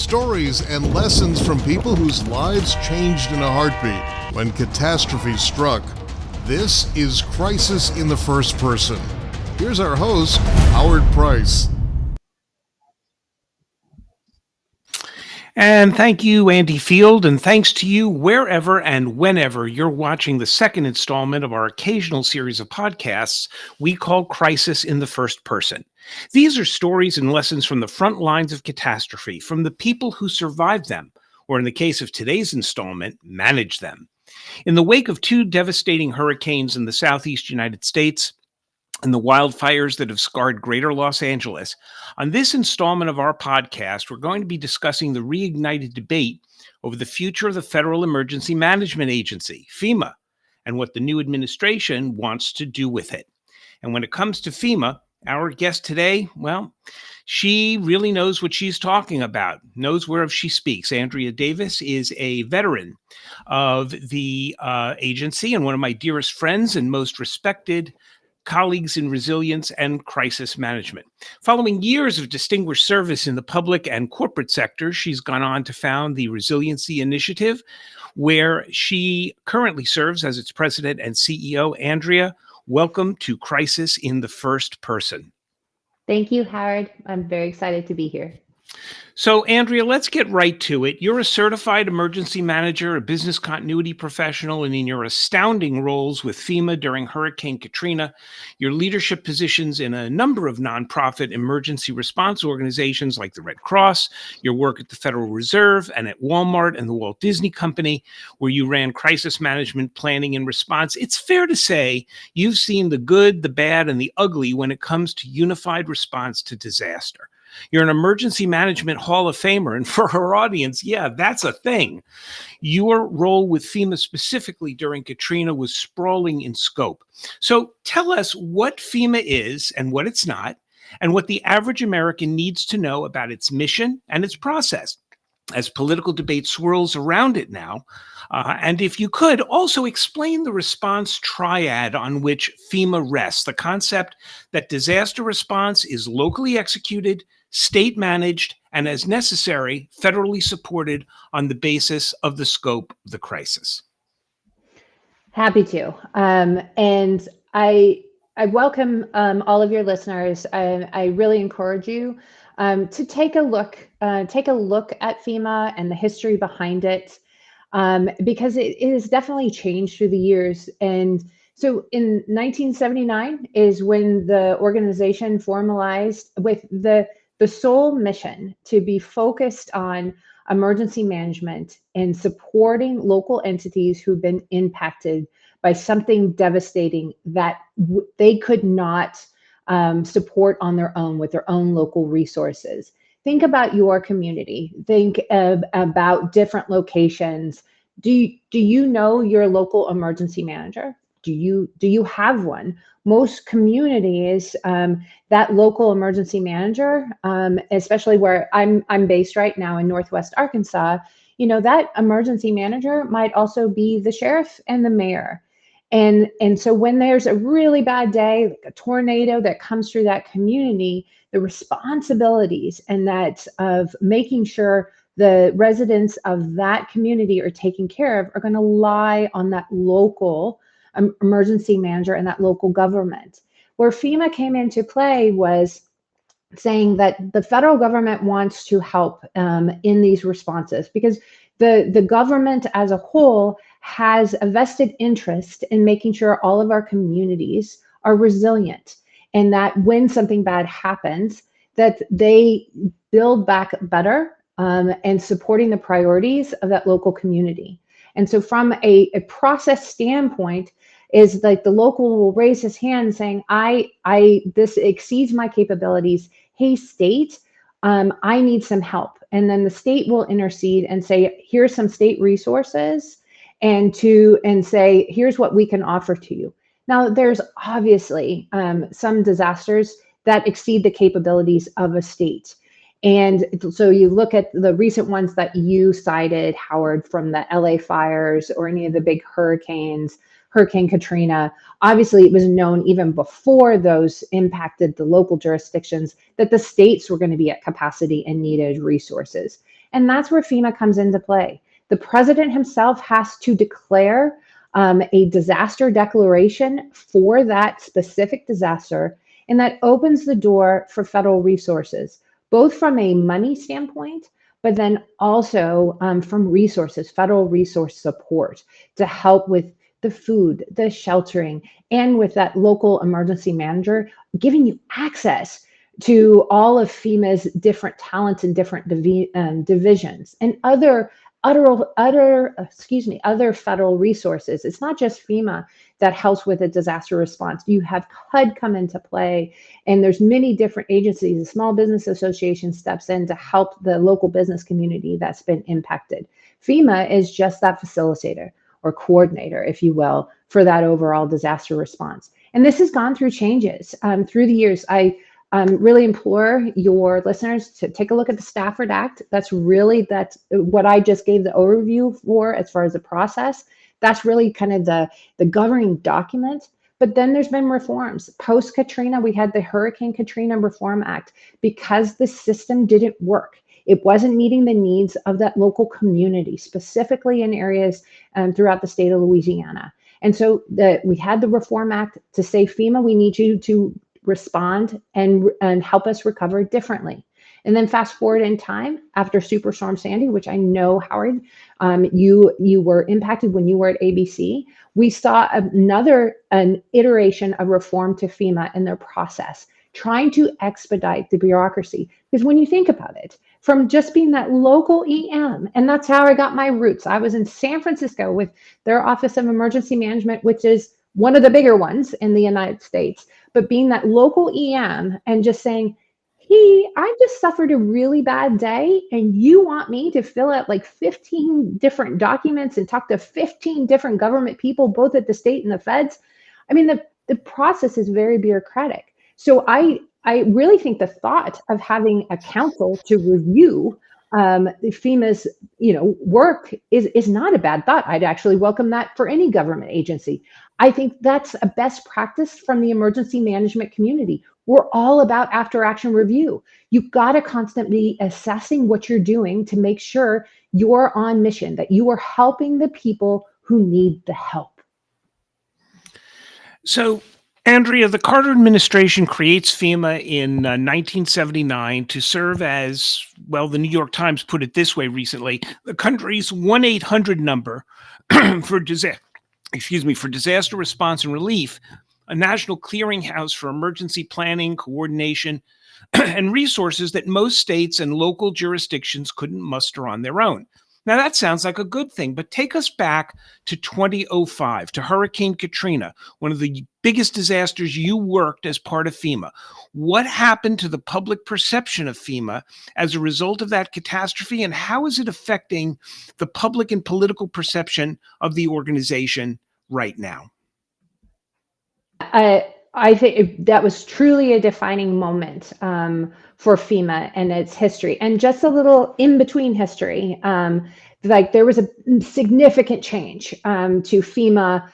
Stories and lessons from people whose lives changed in a heartbeat when catastrophe struck. This is Crisis in the First Person. Here's our host, Howard Price. And thank you, Andy Field, and thanks to you wherever and whenever you're watching the second installment of our occasional series of podcasts we call Crisis in the First Person. These are stories and lessons from the front lines of catastrophe, from the people who survived them, or in the case of today's installment, managed them. In the wake of two devastating hurricanes in the southeast United States, and the wildfires that have scarred greater Los Angeles, on this installment of our podcast, we're going to be discussing the reignited debate over the future of the Federal Emergency Management Agency, FEMA, and what the new administration wants to do with it. And when it comes to FEMA, our guest today, well, she really knows what she's talking about, knows whereof she speaks. Andrea Davis is a veteran of the agency and one of my dearest friends and most respected colleagues in resilience and crisis management. Following years of distinguished service in the public and corporate sector, she's gone on to found the Resiliency Initiative, where she currently serves as its president and CEO. Andrea, welcome to Crisis in the First Person. Thank you, Howard. I'm very excited to be here. So, Andrea, let's get right to it. You're a certified emergency manager, a business continuity professional, and in your astounding roles with FEMA during Hurricane Katrina, your leadership positions in a number of nonprofit emergency response organizations like the Red Cross, your work at the Federal Reserve and at Walmart and the Walt Disney Company, where you ran crisis management planning and response. It's fair to say you've seen the good, the bad, and the ugly when it comes to unified response to disaster. You're an emergency management Hall of Famer, and for our audience, yeah, that's a thing. Your role with FEMA specifically during Katrina was sprawling in scope. So tell us what FEMA is and what it's not, and what the average American needs to know about its mission and its process as political debate swirls around it now. And if you could, also explain the response triad on which FEMA rests, the concept that disaster response is locally executed, state managed, and as necessary, federally supported on the basis of the scope of the crisis. Happy to. And I welcome all of your listeners. I really encourage you to take a look at FEMA and the history behind it, because it has definitely changed through the years. And so in 1979 is when the organization formalized with the sole mission to be focused on emergency management and supporting local entities who've been impacted by something devastating that they could not support on their own with their own local resources. Think about your community. Think about different locations. Do you know your local emergency manager? Do you have one? Most communities, that local emergency manager, especially where I'm based right now in Northwest Arkansas, that emergency manager might also be the sheriff and the mayor. And so when there's a really bad day, like a tornado that comes through that community, the responsibilities and that of making sure the residents of that community are taken care of are going to lie on that local emergency manager and that local government. Where FEMA came into play was saying that the federal government wants to help in these responses, because the government as a whole has a vested interest in making sure all of our communities are resilient, and that when something bad happens, that they build back better and supporting the priorities of that local community. And so from a process standpoint, is like the local will raise his hand saying, this exceeds my capabilities. Hey, state, I need some help. And then the state will intercede and say, here's some state resources and say, here's what we can offer to you. Now, there's obviously some disasters that exceed the capabilities of a state. And so you look at the recent ones that you cited, Howard, from the LA fires or any of the big hurricanes, Hurricane Katrina. Obviously, it was known even before those impacted the local jurisdictions that the states were going to be at capacity and needed resources. And that's where FEMA comes into play. The president himself has to declare a disaster declaration for that specific disaster, and that opens the door for federal resources, both from a money standpoint, but then also from resources, federal resource support to help with the food, the sheltering, and with that local emergency manager giving you access to all of FEMA's different talents and different divisions and other federal resources. It's not just FEMA that helps with a disaster response. You have HUD come into play, and there's many different agencies. The Small Business Association steps in to help the local business community that's been impacted. FEMA is just that facilitator or coordinator, if you will, for that overall disaster response. And this has gone through changes through the years. I really implore your listeners to take a look at the Stafford Act. That's what I just gave the overview for as far as the process. That's really kind of the governing document. But then there's been reforms. Post Katrina, we had the Hurricane Katrina Reform Act because the system didn't work. It wasn't meeting the needs of that local community, specifically in areas throughout the state of Louisiana. And so we had the Reform Act to say, FEMA, we need you to respond and help us recover differently. And then fast forward in time after Superstorm Sandy, which I know, Howard, you were impacted when you were at ABC. We saw an iteration of reform to FEMA in their process, trying to expedite the bureaucracy. Because when you think about it, from just being that local EM, and that's how I got my roots. I was in San Francisco with their Office of Emergency Management, which is one of the bigger ones in the United States. But being that local EM and just saying, hey, I just suffered a really bad day, and you want me to fill out like 15 different documents and talk to 15 different government people, both at the state and the feds. I mean, the process is very bureaucratic. So I really think the thought of having a council to review FEMA's work is not a bad thought. I'd actually welcome that for any government agency. I think that's a best practice from the emergency management community. We're all about after action review. You've got to constantly assessing what you're doing to make sure you're on mission, that you are helping the people who need the help. So, Andrea, the Carter administration creates FEMA in 1979 to serve as, well, the New York Times put it this way recently, the country's 1-800 number for disaster response and relief, a national clearinghouse for emergency planning, coordination, and resources that most states and local jurisdictions couldn't muster on their own. Now, that sounds like a good thing, but take us back to 2005, to Hurricane Katrina, one of the biggest disasters you worked as part of FEMA. What happened to the public perception of FEMA as a result of that catastrophe, and how is it affecting the public and political perception of the organization right now? I think that was truly a defining moment for FEMA and its history. And just a little in between history, like there was a significant change to FEMA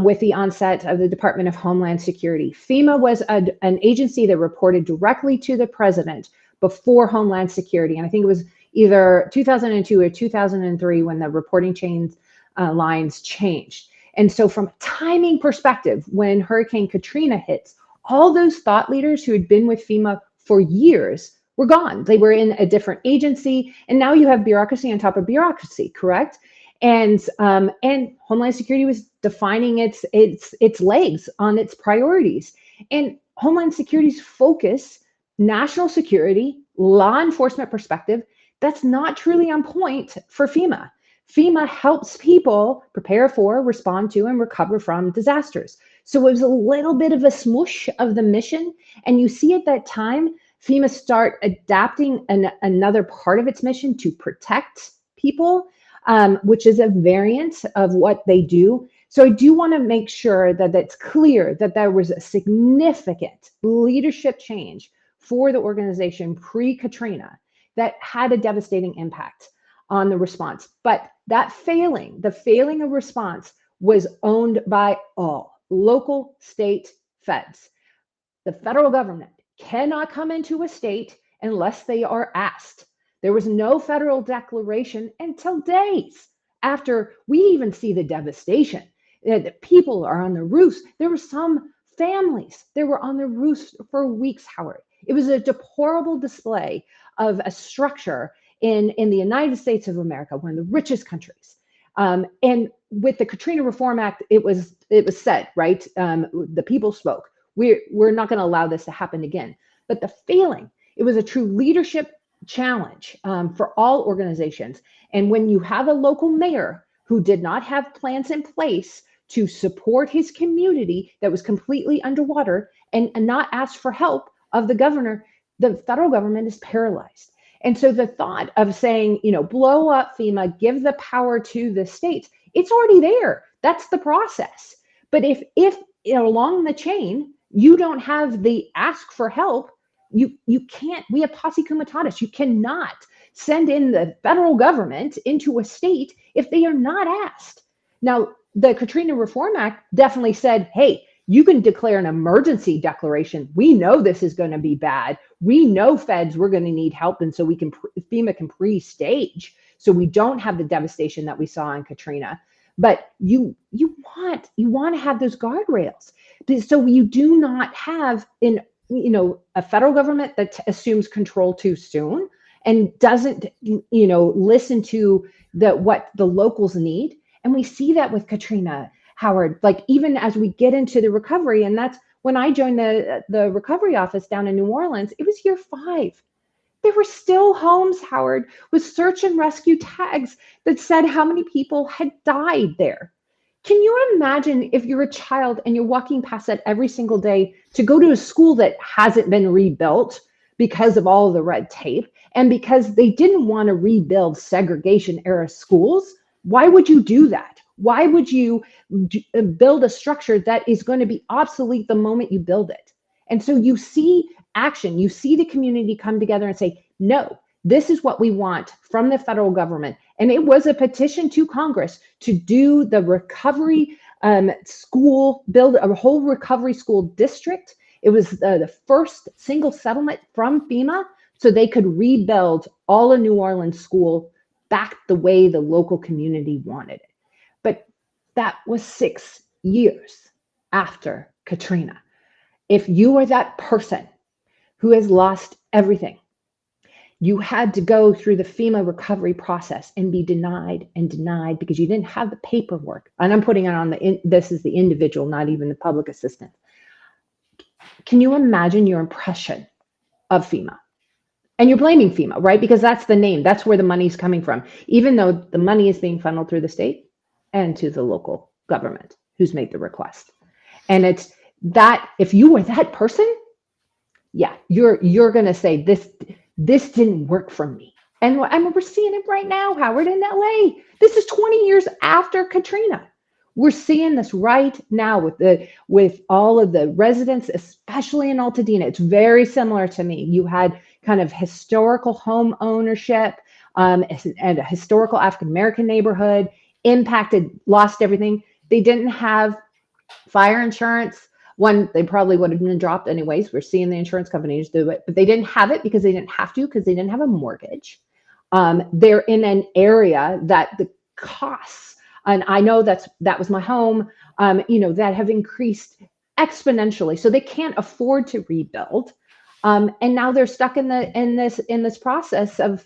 with the onset of the Department of Homeland Security. FEMA was an agency that reported directly to the president before Homeland Security. And I think it was either 2002 or 2003 when the reporting lines changed. And so from a timing perspective, when Hurricane Katrina hits, all those thought leaders who had been with FEMA for years were gone. They were in a different agency, and now you have bureaucracy on top of bureaucracy, correct? And Homeland Security was defining its legs on its priorities. And Homeland Security's focus, national security, law enforcement perspective, that's not truly on point for FEMA. FEMA helps people prepare for, respond to, and recover from disasters. So it was a little bit of a smoosh of the mission. And you see at that time, FEMA start adapting another part of its mission to protect people, which is a variant of what they do. So I do want to make sure that it's clear that there was a significant leadership change for the organization pre-Katrina that had a devastating impact on the response. But that the failing of response was owned by all local, state, feds. The federal government cannot come into a state unless they are asked. There was no federal declaration until days after we even see the devastation. The people are on the roofs. There were some families that were on the roofs for weeks, Howard. It was a deplorable display of a structure in the United States of America, one of the richest countries. And with the Katrina Reform Act, it was said, right? The people spoke. We're not going to allow this to happen again. But the feeling, it was a true leadership challenge for all organizations. And when you have a local mayor who did not have plans in place to support his community that was completely underwater and not ask for help of the governor, the federal government is paralyzed. And so the thought of saying, blow up FEMA, give the power to the states, it's already there. That's the process. But if along the chain, you don't have the ask for help, you can't, we have posse comitatus. You cannot send in the federal government into a state if they are not asked. Now, the Katrina Reform Act definitely said, hey, you can declare an emergency declaration. We know this is going to be bad. We know feds, we're going to need help. And so FEMA can pre-stage so we don't have the devastation that we saw in Katrina. But you want to have those guardrails. So you do not have a federal government that assumes control too soon and doesn't listen to what the locals need. And we see that with Katrina, Howard, like even as we get into the recovery, and that's when I joined the recovery office down in New Orleans, it was year 5. There were still homes, Howard, with search and rescue tags that said how many people had died there. Can you imagine if you're a child and you're walking past that every single day to go to a school that hasn't been rebuilt because of all of the red tape and because they didn't want to rebuild segregation era schools? Why would you do that? Why would you build a structure that is going to be obsolete the moment you build it? And so you see action, you see the community come together and say, no, this is what we want from the federal government. And it was a petition to Congress to do the recovery school, build a whole recovery school district. It was the first single settlement from FEMA so they could rebuild all of New Orleans school back the way the local community wanted it. But that was 6 years after Katrina. If you are that person who has lost everything, you had to go through the FEMA recovery process and be denied and denied because you didn't have the paperwork. And I'm putting it on this is the individual, not even the public assistant. Can you imagine your impression of FEMA? And you're blaming FEMA, right? Because that's the name. That's where the money's coming from, even though the money is being funneled through the state and to the local government who's made the request. And it's that if you were that person, yeah, you're going to say this didn't work for me. And we're seeing it right now, Howard, in LA. This is 20 years after Katrina. We're seeing this right now with all of the residents, especially in Altadena. It's very similar to me. You had kind of historical home ownership and a historical African-American neighborhood, impacted, lost everything. They didn't have fire insurance. One, they probably would have been dropped anyways. We're seeing the insurance companies do it, but they didn't have it because they didn't have to, because they didn't have a mortgage. They're in an area that the costs, and I know that was my home, that have increased exponentially. So they can't afford to rebuild. And now they're stuck in this process of,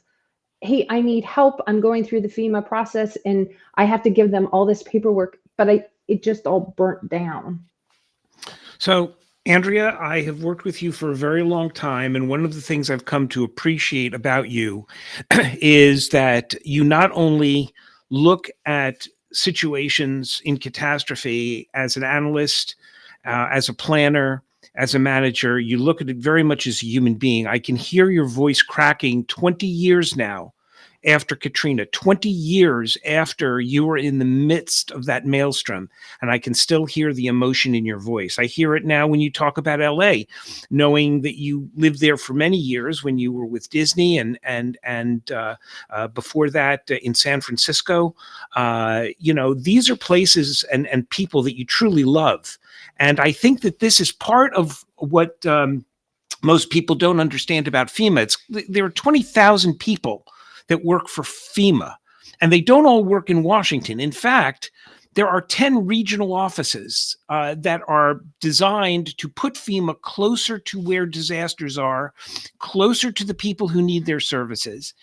hey, I need help. I'm going through the FEMA process and I have to give them all this paperwork, but it just all burnt down. So, Andrea, I have worked with you for a very long time, and one of the things I've come to appreciate about you is that you not only look at situations in catastrophe as an analyst, as a planner, as a manager, you look at it very much as a human being. I can hear your voice cracking 20 years now after Katrina, 20 years after you were in the midst of that maelstrom, and I can still hear the emotion in your voice. I hear it now when you talk about LA, knowing that you lived there for many years when you were with Disney and before that in San Francisco. These are places and people that you truly love. And I think that this is part of what most people don't understand about FEMA. There are 20,000 people that work for FEMA, and they don't all work in Washington. In fact, there are 10 regional offices that are designed to put FEMA closer to where disasters are, closer to the people who need their services.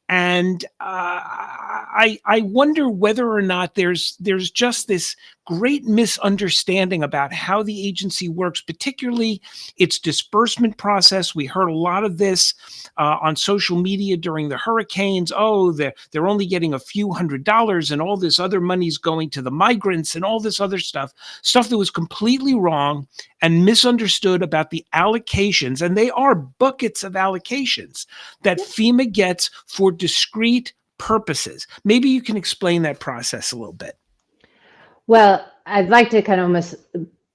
And I wonder whether or not there's just this great misunderstanding about how the agency works, particularly its disbursement process. We heard a lot of this on social media during the hurricanes. Oh, they're only getting a few $100s, and all this other money's going to the migrants and all this other stuff that was completely wrong and misunderstood about the allocations. And they are buckets of allocations that FEMA gets for discrete purposes. Maybe you can explain that process a little bit. Well, I'd like to kind of almost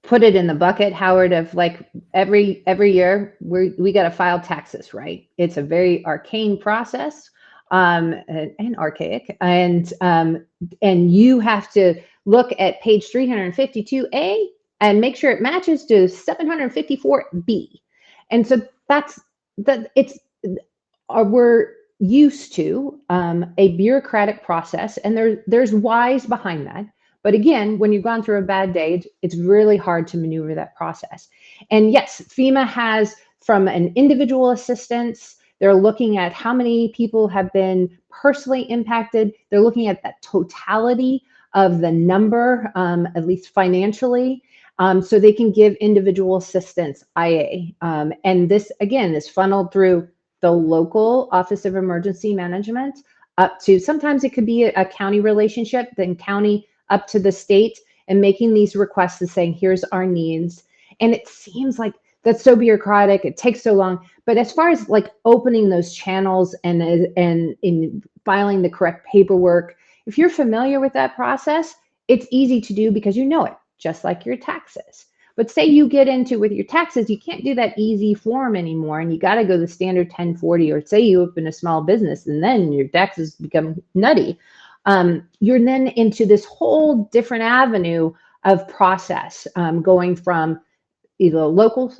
put it in the bucket, Howard, of like every year we got to file taxes, right? It's a very arcane process, and archaic, and you have to look at page 352A and make sure it matches to 754B, and so we're used to a bureaucratic process, and there's whys behind that. But again, when you've gone through a bad day, it's really hard to maneuver that process. And yes, FEMA has, from an individual assistance, they're looking at how many people have been personally impacted. They're looking at that totality of the number, at least financially, so they can give individual assistance, IA. And this, again, is funneled through the local Office of Emergency Management up to, sometimes it could be a county relationship, then county up to the state, and making these requests and saying, here's our needs. And it seems like that's so bureaucratic, it takes so long. But as far as like opening those channels and in filing the correct paperwork, if you're familiar with that process, it's easy to do because you know it, just like your taxes. But say you get into with your taxes, you can't do that easy form anymore, and you got to go the standard 1040, or say you open a small business and then your taxes become nutty. You're then into this whole different avenue of process, going from either local,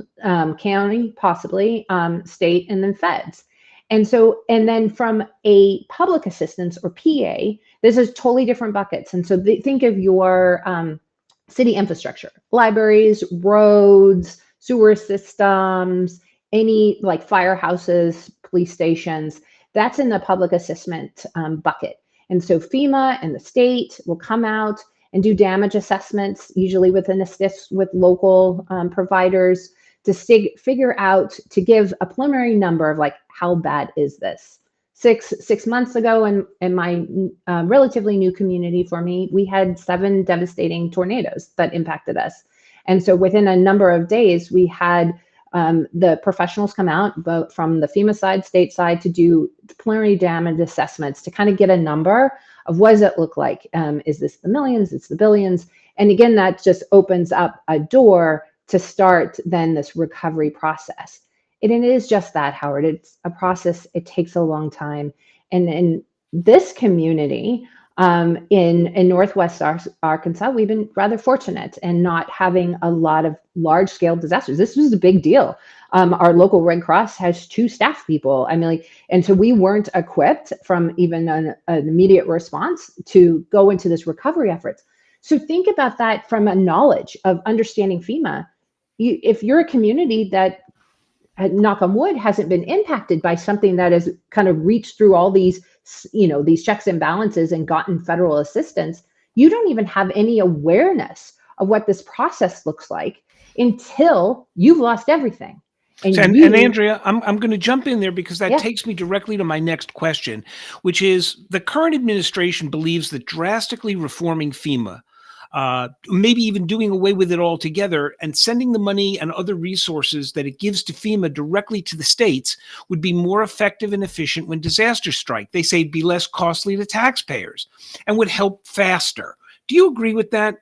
county, possibly state, and then feds. And then from a public assistance or PA, this is totally different buckets. And so think of your city infrastructure, libraries, roads, sewer systems, any like firehouses, police stations, that's in the public assessment bucket. And so FEMA and the state will come out and do damage assessments, usually with an assist with local providers, to figure out, to give a preliminary number of like, how bad is this? Six months ago in my relatively new community for me, we had 7 devastating tornadoes that impacted us. And so within a number of days, we had the professionals come out, both from the FEMA side, state side, to do preliminary damage assessments to kind of get a number of what does it look like? Is this the millions? It's the billions. And again, that just opens up a door to start then this recovery process. And it is just that, Howard. It's a process. It takes a long time. And in this community, in Northwest Arkansas, we've been rather fortunate in not having a lot of large scale disasters. This was a big deal. Our local Red Cross has 2 staff people. I mean, and so we weren't equipped from even an immediate response to go into this recovery efforts. So think about that from a knowledge of understanding FEMA. If you're a community that, knock on wood, hasn't been impacted by something that has kind of reached through all these, these checks and balances and gotten federal assistance, you don't even have any awareness of what this process looks like until you've lost everything. And Andrea, I'm going to jump in there because that takes me directly to my next question, which is the current administration believes that drastically reforming FEMA, maybe even doing away with it altogether and sending the money and other resources that it gives to FEMA directly to the states would be more effective and efficient when disasters strike. They say it'd be less costly to taxpayers and would help faster. Do you agree with that?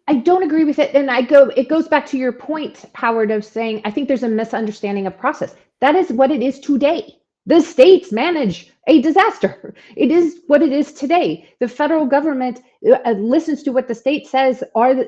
I don't agree with it. And it goes back to your point, Howard, of saying, I think there's a misunderstanding of process. That is what it is today. The states manage a disaster. It is what it is today. The federal government listens to what the state says are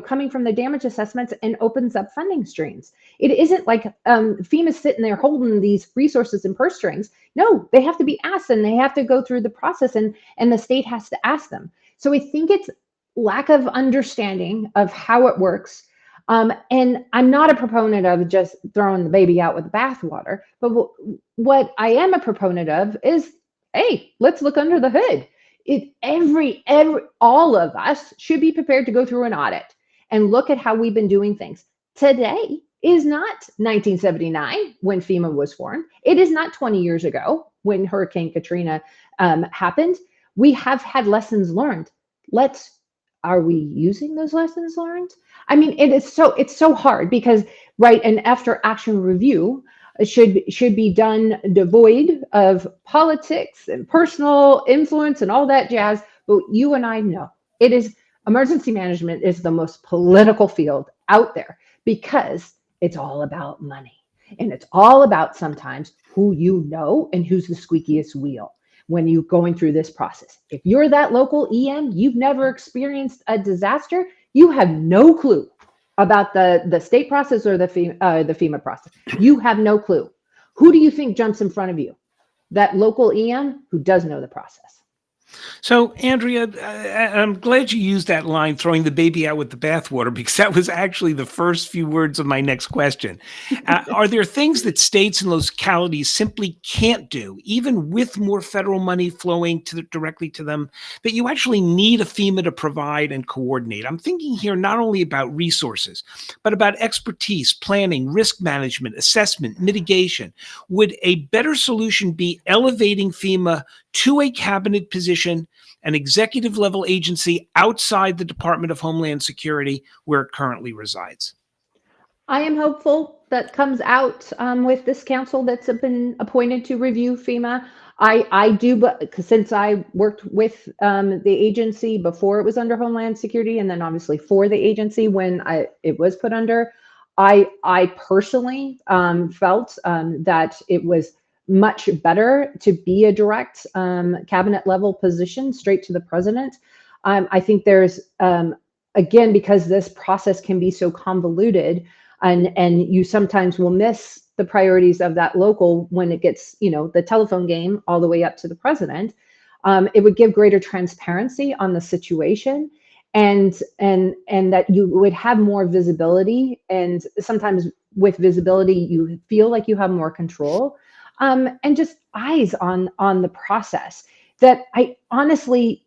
coming from the damage assessments and opens up funding streams. It isn't like FEMA's sitting there holding these resources in purse strings. No, they have to be asked, and they have to go through the process, and the state has to ask them. So I think it's lack of understanding of how it works. And I'm not a proponent of just throwing the baby out with the bathwater, but what I am a proponent of is, hey, let's look under the hood. All of us should be prepared to go through an audit and look at how we've been doing things. Today is not 1979 when FEMA was formed. It is not 20 years ago when Hurricane Katrina happened. We have had lessons learned. Are we using those lessons learned? I mean, it's so hard because, right, an after action review should be done devoid of politics and personal influence and all that jazz. But you and I know emergency management is the most political field out there because it's all about money. And it's all about sometimes who you know and who's the squeakiest wheel when you're going through this process. If you're that local EM, you've never experienced a disaster, you have no clue about the state process or the FEMA process. You have no clue. Who do you think jumps in front of you? That local EM who does know the process. So, Andrea, I'm glad you used that line, throwing the baby out with the bathwater, because that was actually the first few words of my next question. Are there things that states and localities simply can't do, even with more federal money flowing directly to them, that you actually need a FEMA to provide and coordinate? I'm thinking here not only about resources, but about expertise, planning, risk management, assessment, mitigation. Would a better solution be elevating FEMA to a cabinet position, an executive level agency outside the Department of Homeland Security where it currently resides? I am hopeful that comes out with this council that's been appointed to review FEMA. I do, but since I worked with the agency before it was under Homeland Security, and then obviously for the agency when it was put under, I personally felt that it was much better to be a direct cabinet level position straight to the president. I think there's, again, because this process can be so convoluted, and you sometimes will miss the priorities of that local when it gets, the telephone game all the way up to the president. It would give greater transparency on the situation, and that you would have more visibility. And sometimes with visibility, you feel like you have more control. And just eyes on the process that I honestly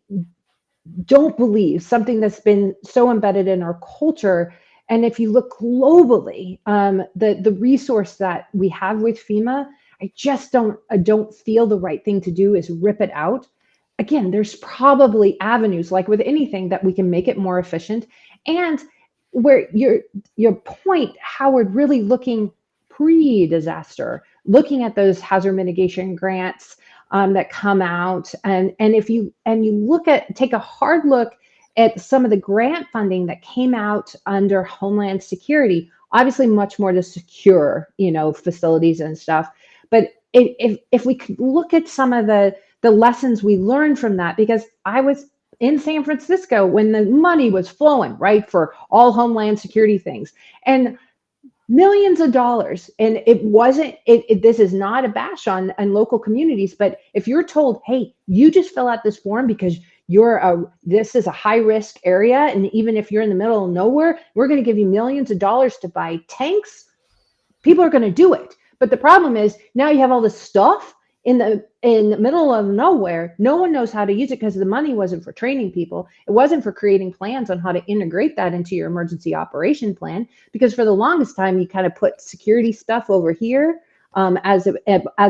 don't believe, something that's been so embedded in our culture. And if you look globally, the resource that we have with FEMA, I don't feel the right thing to do is rip it out. Again, there's probably avenues, like with anything, that we can make it more efficient. And where your point, Howard, really looking pre-disaster, looking at those hazard mitigation grants that come out, and if you take a hard look at some of the grant funding that came out under Homeland Security, obviously much more to secure, facilities and stuff. But if we could look at some of the lessons we learned from that, because I was in San Francisco when the money was flowing, right, for all Homeland Security things, and millions of dollars. And it wasn't, this is not a bash on local communities, but if you're told, hey, you just fill out this form because this is a high risk area, and even if you're in the middle of nowhere, we're going to give you millions of dollars to buy tanks, people are going to do it. But the problem is now you have all this stuff in the middle of nowhere. No one knows how to use it because the money wasn't for training people. It wasn't for creating plans on how to integrate that into your emergency operation plan, because for the longest time you kind of put security stuff over here, as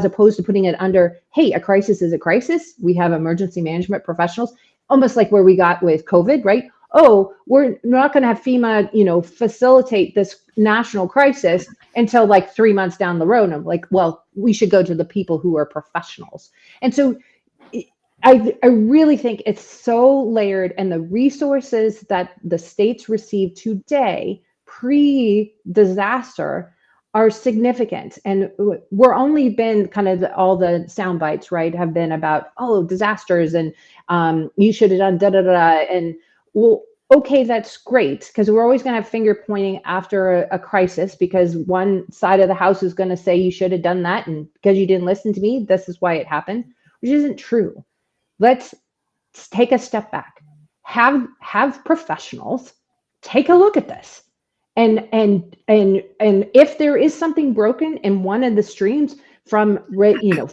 opposed to putting it under, hey, a crisis is a crisis. We have emergency management professionals, almost like where we got with COVID, right? Oh, we're not going to have FEMA, facilitate this national crisis until like 3 months down the road. And I'm like, well, we should go to the people who are professionals. And so I really think it's so layered, and the resources that the states receive today, pre-disaster, are significant. And we're only been kind of all the sound bites, right, have been about, oh, disasters and you should have done da da da. And well, okay, that's great, because we're always going to have finger pointing after a crisis, because one side of the house is going to say you should have done that, and because you didn't listen to me, this is why it happened, which isn't true. Let's take a step back. Have professionals take a look at this, and if there is something broken in one of the streams, from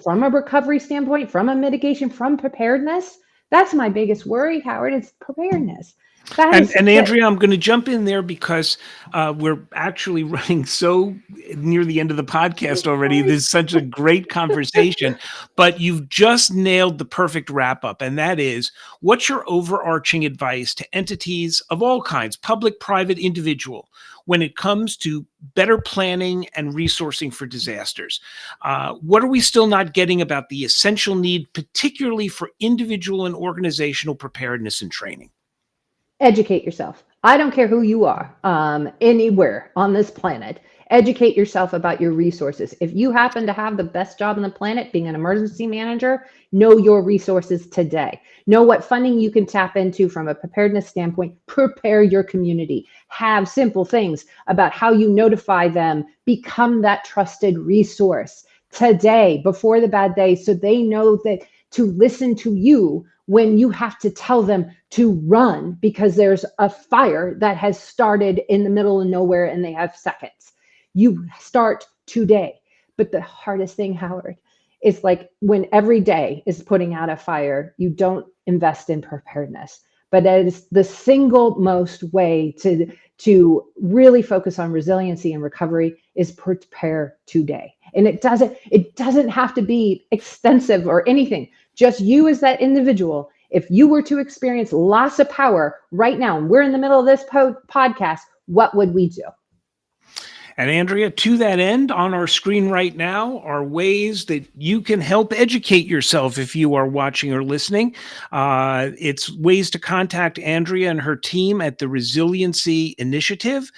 from a recovery standpoint, from a mitigation, from preparedness, that's my biggest worry, Howard. It's preparedness. And Andrea, I'm going to jump in there because we're actually running so near the end of the podcast already. This is such a great conversation, but you've just nailed the perfect wrap up. And that is, what's your overarching advice to entities of all kinds, public, private, individual, when it comes to better planning and resourcing for disasters? What are we still not getting about the essential need, particularly for individual and organizational preparedness and training? Educate yourself. I don't care who you are, anywhere on this planet. Educate yourself about your resources. If you happen to have the best job on the planet, being an emergency manager, know your resources today. Know what funding you can tap into from a preparedness standpoint. Prepare your community. Have simple things about how you notify them. Become that trusted resource today, before the bad day, so they know that to listen to you when you have to tell them to run because there's a fire that has started in the middle of nowhere and they have seconds. You start today. But the hardest thing, Howard, is like when every day is putting out a fire, you don't invest in preparedness. But that is the single most way to really focus on resiliency and recovery, is prepare today. And it doesn't have to be extensive or anything. Just you as that individual. If you were to experience loss of power right now, and we're in the middle of this podcast, what would we do? And Andrea, to that end, on our screen right now are ways that you can help educate yourself if you are watching or listening. It's ways to contact Andrea and her team at the Resiliency Initiative.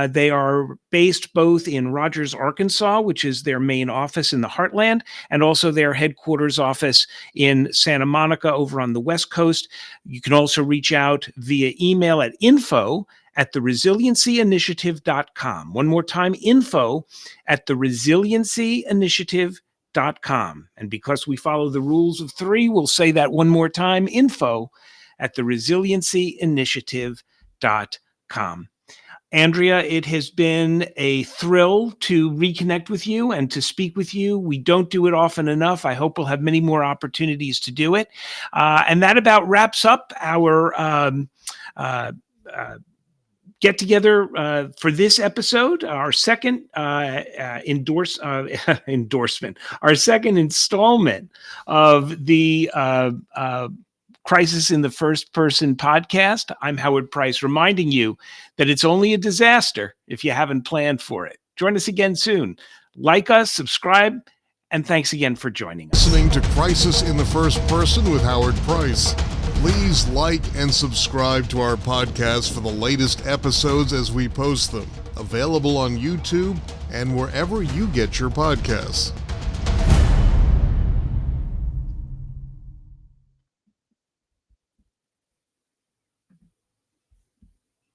They are based both in Rogers, Arkansas, which is their main office in the Heartland, and also their headquarters office in Santa Monica over on the West Coast. You can also reach out via email at info@theresiliencyinitiative.com. One more time, info@theresiliencyinitiative.com. And because we follow the rules of three, we'll say that one more time, info@theresiliencyinitiative.com. Andrea, it has been a thrill to reconnect with you and to speak with you. We don't do it often enough. I hope we'll have many more opportunities to do it. And that about wraps up our get together for this episode, our second endorsement, our second installment of the Crisis in the First Person podcast. I'm Howard Price, reminding you that it's only a disaster if you haven't planned for it. Join us again soon. Like us, subscribe, and thanks again for joining us. Listening to Crisis in the First Person with Howard Price. Please like and subscribe to our podcast for the latest episodes as we post them. Available on YouTube and wherever you get your podcasts.